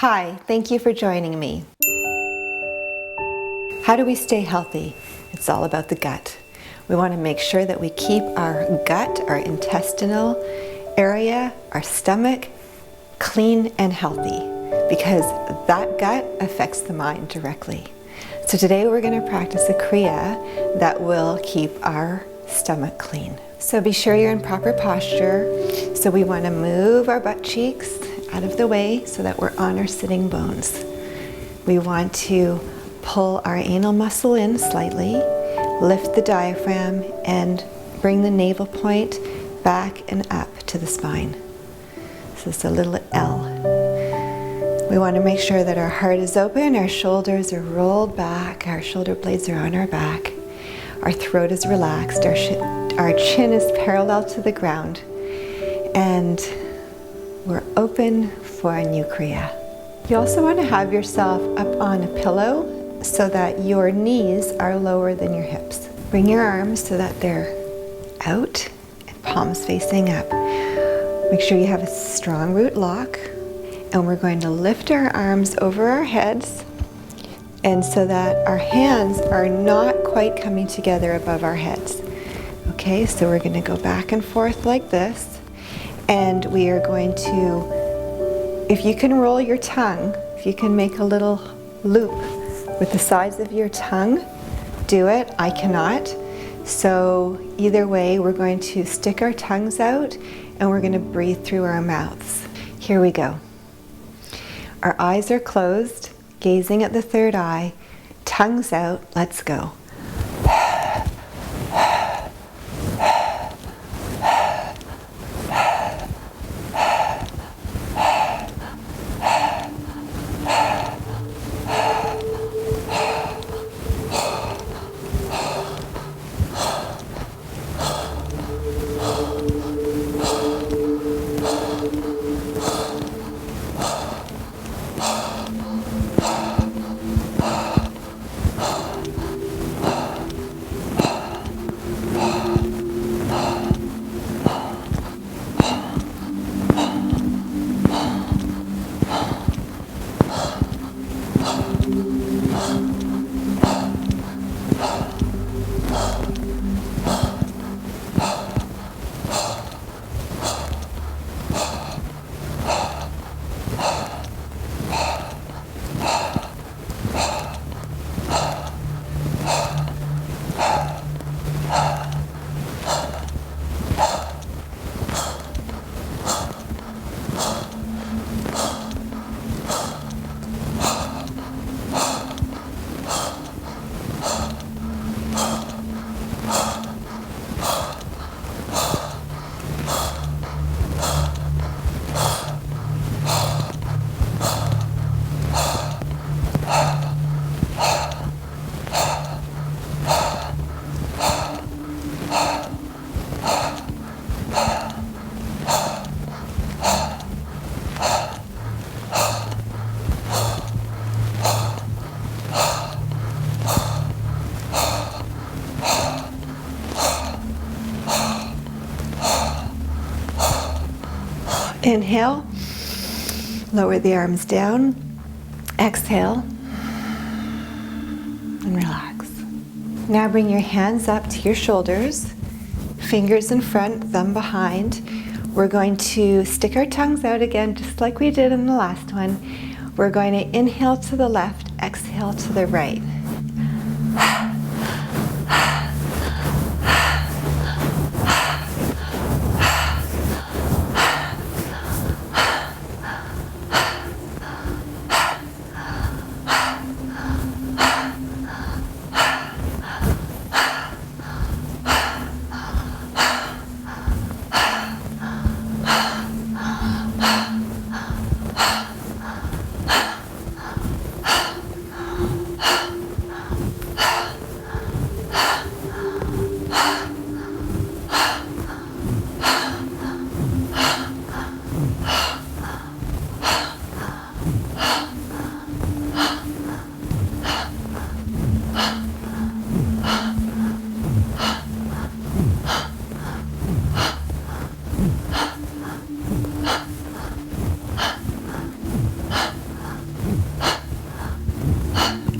Hi, thank you for joining me. How do we stay healthy? It's all about the gut. We want to make sure that we keep our gut, our intestinal area, our stomach clean and healthy, because that gut affects the mind directly. So today we're going to practice a kriya that will keep our stomach clean. So be sure you're in proper posture. So we want to move our butt cheeks out of the way so that we're on our sitting bones. We want to pull our anal muscle in slightly, lift the diaphragm, and bring the navel point back and up to the spine. So it's a little L. We want to make sure that our heart is open, our shoulders are rolled back, our shoulder blades are on our back, our throat is relaxed, our chin is parallel to the ground, and we're open for a new kriya. You also want to have yourself up on a pillow so that your knees are lower than your hips. Bring your arms so that they're out and palms facing up. Make sure you have a strong root lock, and we're going to lift our arms over our heads, and so that our hands are not quite coming together above our heads. Okay, so we're going to go back and forth like this. And we are going to, if you can roll your tongue, if you can make a little loop with the sides of your tongue, do it. I cannot. So either way, we're going to stick our tongues out and we're going to breathe through our mouths. Here we go. Our eyes are closed, gazing at the third eye, tongues out, let's go. Inhale, lower the arms down, exhale, and relax. Now bring your hands up to your shoulders, fingers in front, thumb behind. We're going to stick our tongues out again, just like we did in the last one. We're going to inhale to the left, exhale to the right.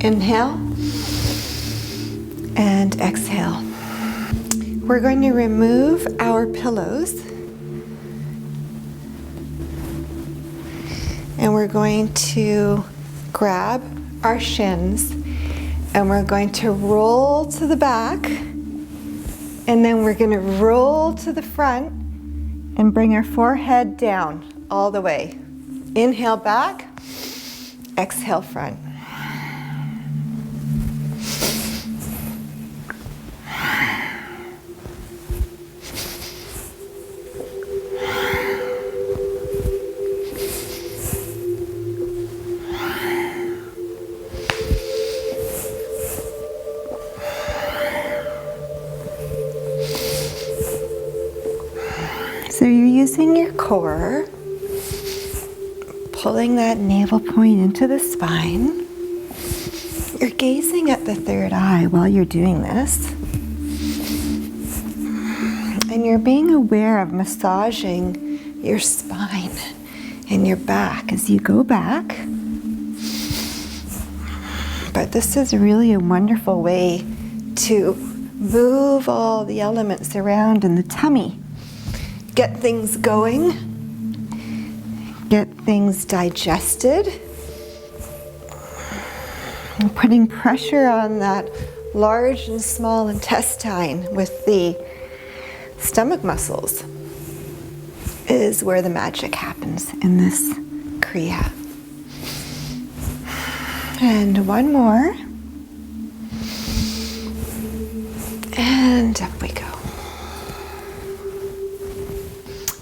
Inhale and exhale. We're going to remove our pillows and we're going to grab our shins and we're going to roll to the back and then we're going to roll to the front and bring our forehead down all the way. Inhale back, exhale front. So you're using your core, pulling that navel point into the spine. You're gazing at the third eye while you're doing this. And you're being aware of massaging your spine and your back as you go back. But this is really a wonderful way to move all the elements around in the tummy. Get things going, get things digested, and putting pressure on that large and small intestine with the stomach muscles is where the magic happens in this Kriya. And one more, and up we go.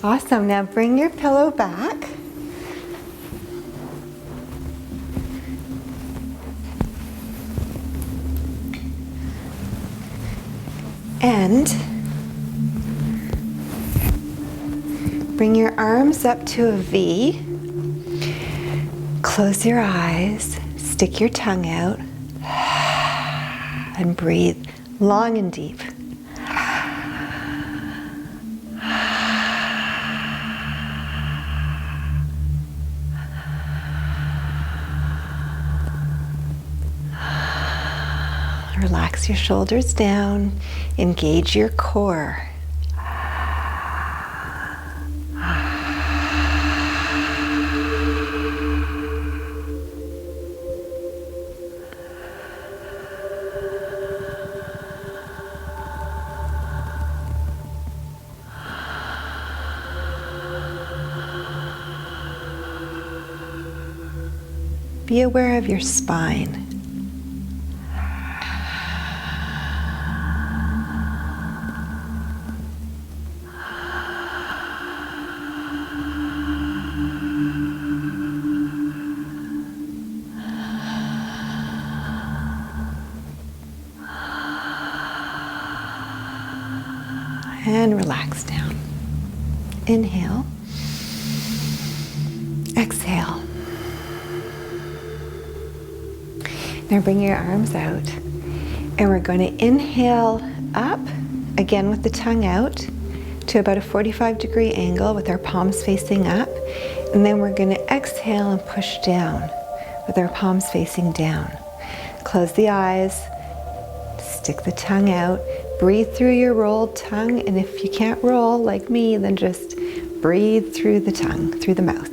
Awesome. Now bring your pillow back. And bring your arms up to a V. Close your eyes. Stick your tongue out. And breathe long and deep. Relax your shoulders down, engage your core. Be aware of your spine. And relax down. Inhale. Exhale. Now bring your arms out. And we're going to inhale up, again with the tongue out, to about a 45-degree angle with our palms facing up. And then we're going to exhale and push down with our palms facing down. Close the eyes. Stick the tongue out. Breathe through your rolled tongue, and if you can't roll like me, then just breathe through the tongue, through the mouth.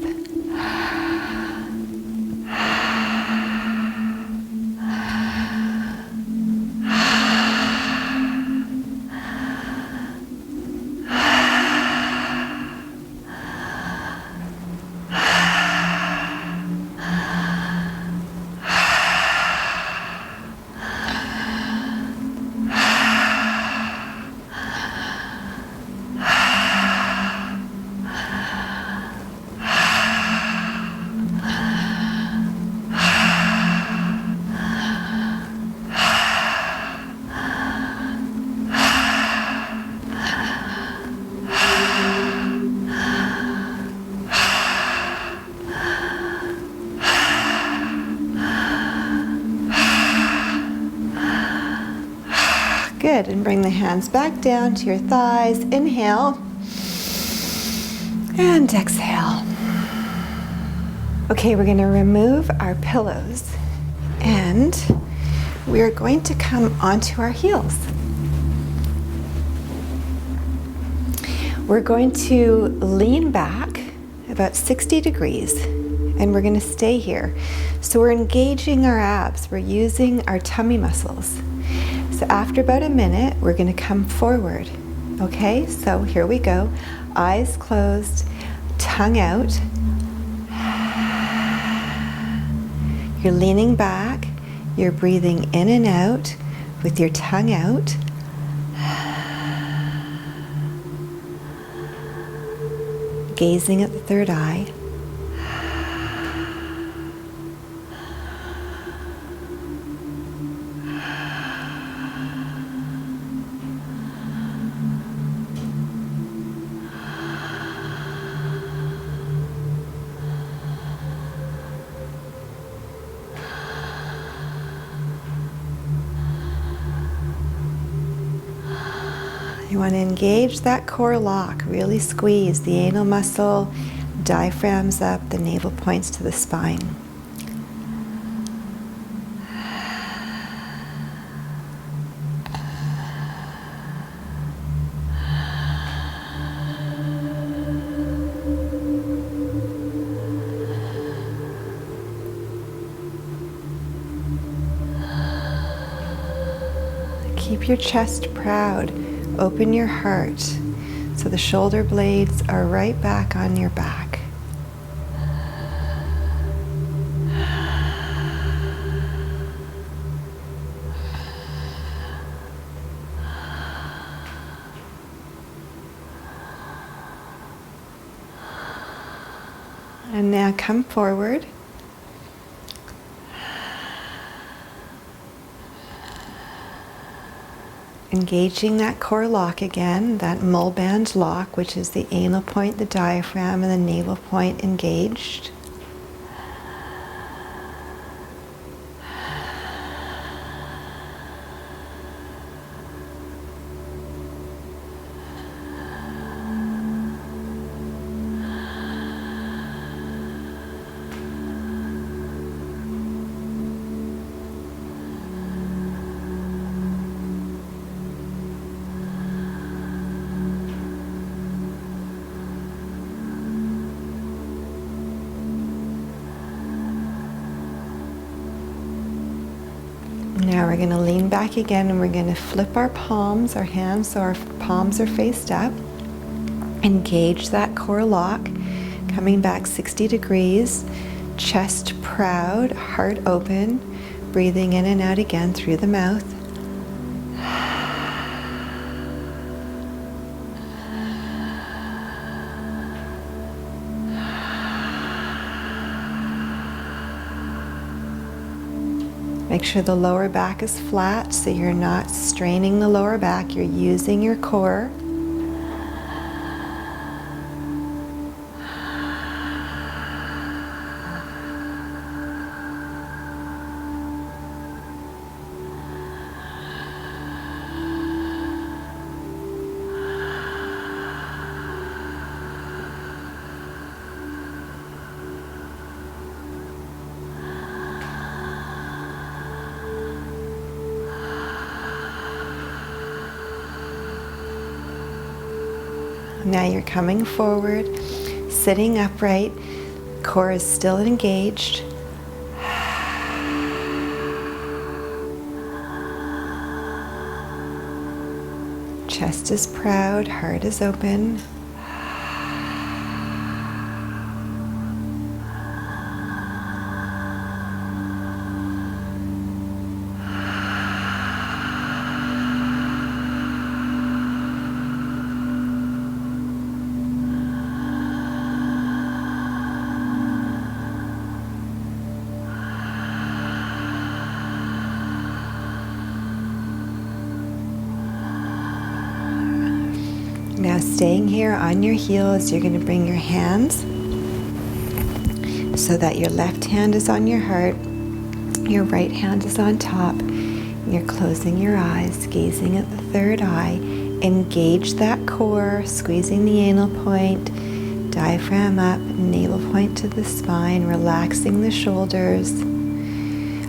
Good, and bring the hands back down to your thighs. Inhale and exhale. Okay, we're going to remove our pillows And we're going to come onto our heels. We're going to lean back about 60 degrees, and we're going to stay here. So we're engaging our abs. We're using our tummy muscles. So after about a minute, we're going to come forward. Okay, so here we go. Eyes closed, tongue out. You're leaning back. You're breathing in and out with your tongue out. Gazing at the third eye. You want to engage that core lock, really squeeze the anal muscle, diaphragm's up, the navel points to the spine. Keep your chest proud. Open your heart so the shoulder blades are right back on your back. And now come forward. Engaging that core lock again, that mullband lock, which is the anal point, the diaphragm, and the navel point engaged. Now we're going to lean back again, and we're going to flip our palms, our hands, so our palms are faced up. Engage that core lock, coming back 60 degrees, chest proud, heart open, breathing in and out again through the mouth. Make sure the lower back is flat so you're not straining the lower back, you're using your core. Now you're coming forward, sitting upright, core is still engaged. Chest is proud, heart is open. Now staying here on your heels, you're going to bring your hands so that your left hand is on your heart, your right hand is on top, and you're closing your eyes, gazing at the third eye. Engage that core, squeezing the anal point, diaphragm up, navel point to the spine, relaxing the shoulders.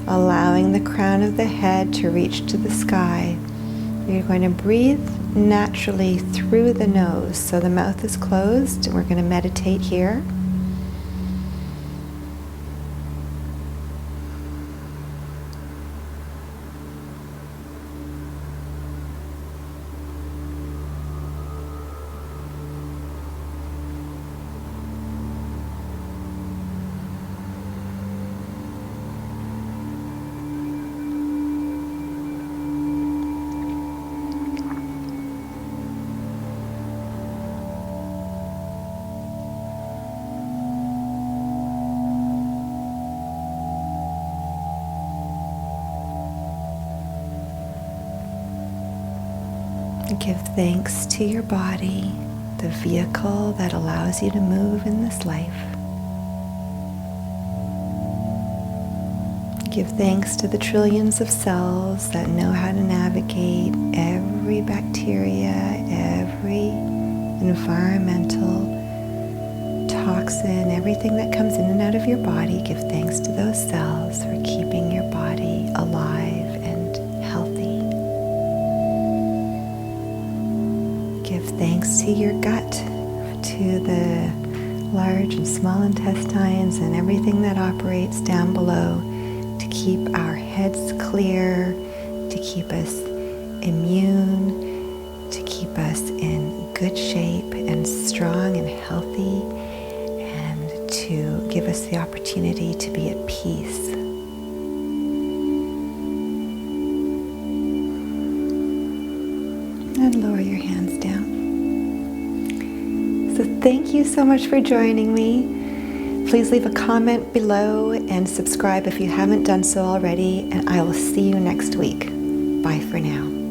allowing the crown of the head to reach to the sky. You're going to breathe naturally through the nose. So the mouth is closed. We're going to meditate here. Give thanks to your body, the vehicle that allows you to move in this life. Give thanks to the trillions of cells that know how to navigate every bacteria, every environmental toxin, everything that comes in and out of your body. Give thanks to those cells for keeping your body alive and healthy. Give thanks to your gut, to the large and small intestines and everything that operates down below to keep our heads clear, to keep us immune, to keep us in good shape and strong and healthy, and to give us the opportunity to be at peace. And lower your hands down. So thank you so much for joining me. Please leave a comment below and subscribe if you haven't done so already, and I will see you next week. Bye for now.